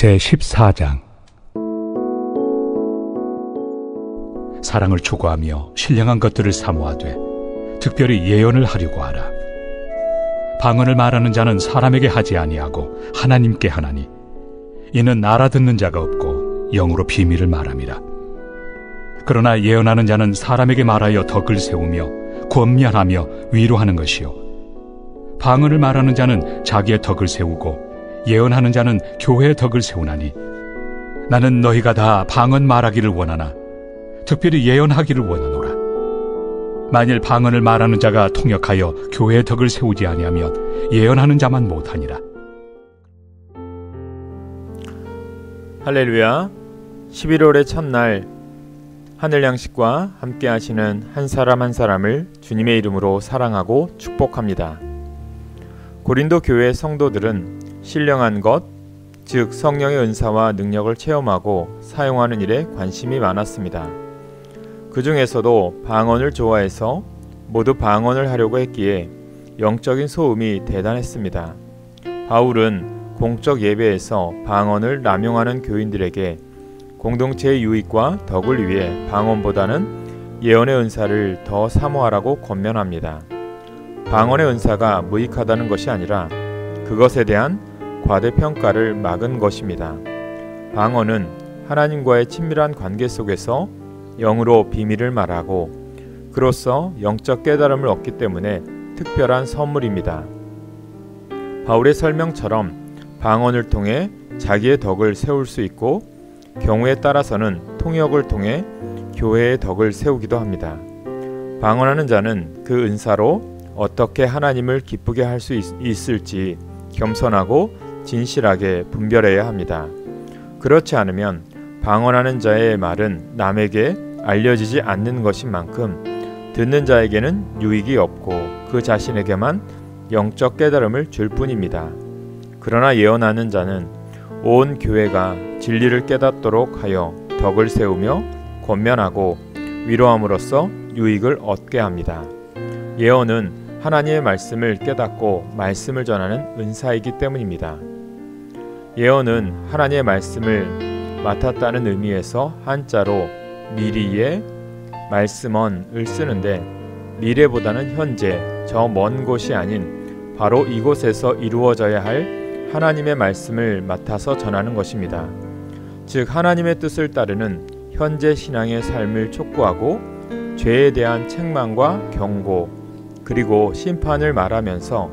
제14장. 사랑을 추구하며 신령한 것들을 사모하되 특별히 예언을 하려고 하라. 방언을 말하는 자는 사람에게 하지 아니하고 하나님께 하나니, 이는 알아듣는 자가 없고 영으로 비밀을 말함이라. 그러나 예언하는 자는 사람에게 말하여 덕을 세우며 권면하며 위로하는 것이요, 방언을 말하는 자는 자기의 덕을 세우고 예언하는 자는 교회의 덕을 세우나니, 나는 너희가 다 방언 말하기를 원하나 특별히 예언하기를 원하노라. 만일 방언을 말하는 자가 통역하여 교회의 덕을 세우지 아니하면 예언하는 자만 못하니라. 할렐루야. 11월의 첫날 하늘 양식과 함께 하시는 한 사람 한 사람을 주님의 이름으로 사랑하고 축복합니다. 고린도 교회 성도들은 신령한 것, 즉 성령의 은사와 능력을 체험하고 사용하는 일에 관심이 많았습니다. 그 중에서도 방언을 좋아해서 모두 방언을 하려고 했기에 영적인 소음이 대단했습니다. 바울은 공적 예배에서 방언을 남용하는 교인들에게 공동체의 유익과 덕을 위해 방언보다는 예언의 은사를 더 사모하라고 권면합니다. 방언의 은사가 무익하다는 것이 아니라 그것에 대한 과대평가를 막은 것입니다. 방언은 하나님과의 친밀한 관계 속에서 영으로 비밀을 말하고 그로써 영적 깨달음을 얻기 때문에 특별한 선물입니다. 바울의 설명처럼 방언을 통해 자기의 덕을 세울 수 있고 경우에 따라서는 통역을 통해 교회의 덕을 세우기도 합니다. 방언하는 자는 그 은사로 어떻게 하나님을 기쁘게 할 수 있을지 겸손하고 진실하게 분별해야 합니다. 그렇지 않으면 방언하는 자의 말은 남에게 알려지지 않는 것인 만큼 듣는 자에게는 유익이 없고 그 자신에게만 영적 깨달음을 줄 뿐입니다. 그러나 예언하는 자는 온 교회가 진리를 깨닫도록 하여 덕을 세우며 권면하고 위로함으로써 유익을 얻게 합니다. 예언은 하나님의 말씀을 깨닫고 말씀을 전하는 은사이기 때문입니다. 예언은 하나님의 말씀을 맡았다는 의미에서 한자로 미리에 말씀언을 쓰는데, 미래보다는 현재, 저 먼 곳이 아닌 바로 이곳에서 이루어져야 할 하나님의 말씀을 맡아서 전하는 것입니다. 즉 하나님의 뜻을 따르는 현재 신앙의 삶을 촉구하고 죄에 대한 책망과 경고 그리고 심판을 말하면서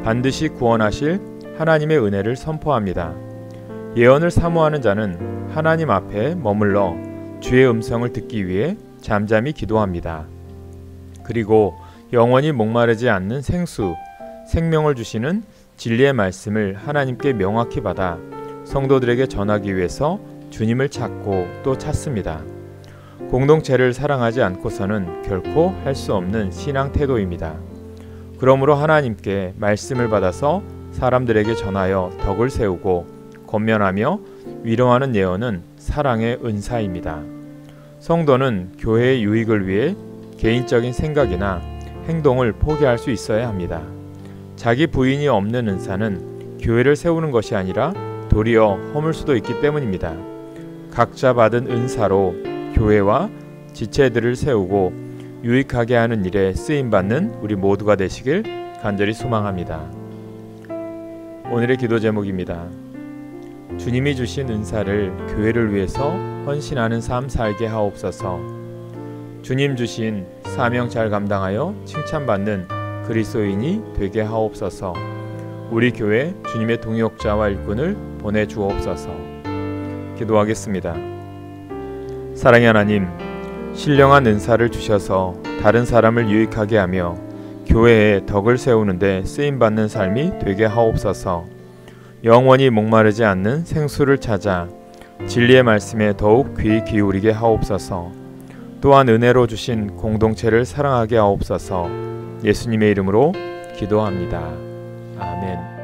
반드시 구원하실 하나님의 은혜를 선포합니다. 예언을 사모하는 자는 하나님 앞에 머물러 주의 음성을 듣기 위해 잠잠히 기도합니다. 그리고 영원히 목마르지 않는 생수, 생명을 주시는 진리의 말씀을 하나님께 명확히 받아 성도들에게 전하기 위해서 주님을 찾고 또 찾습니다. 공동체를 사랑하지 않고서는 결코 할 수 없는 신앙 태도입니다. 그러므로 하나님께 말씀을 받아서 사람들에게 전하여 덕을 세우고 권면하며 위로하는 예언은 사랑의 은사입니다. 성도는 교회의 유익을 위해 개인적인 생각이나 행동을 포기할 수 있어야 합니다. 자기 부인이 없는 은사는 교회를 세우는 것이 아니라 도리어 허물 수도 있기 때문입니다. 각자 받은 은사로 교회와 지체들을 세우고 유익하게 하는 일에 쓰임받는 우리 모두가 되시길 간절히 소망합니다. 오늘의 기도 제목입니다. 주님이 주신 은사를 교회를 위해서 헌신하는 삶 살게 하옵소서. 주님 주신 사명 잘 감당하여 칭찬받는 그리스도인이 되게 하옵소서. 우리 교회 주님의 동역자와 일꾼을 보내주옵소서. 기도하겠습니다. 사랑의 하나님, 신령한 은사를 주셔서 다른 사람을 유익하게 하며 교회에 덕을 세우는데 쓰임받는 삶이 되게 하옵소서. 영원히 목마르지 않는 생수를 찾아 진리의 말씀에 더욱 귀 기울이게 하옵소서. 또한 은혜로 주신 공동체를 사랑하게 하옵소서. 예수님의 이름으로 기도합니다. 아멘.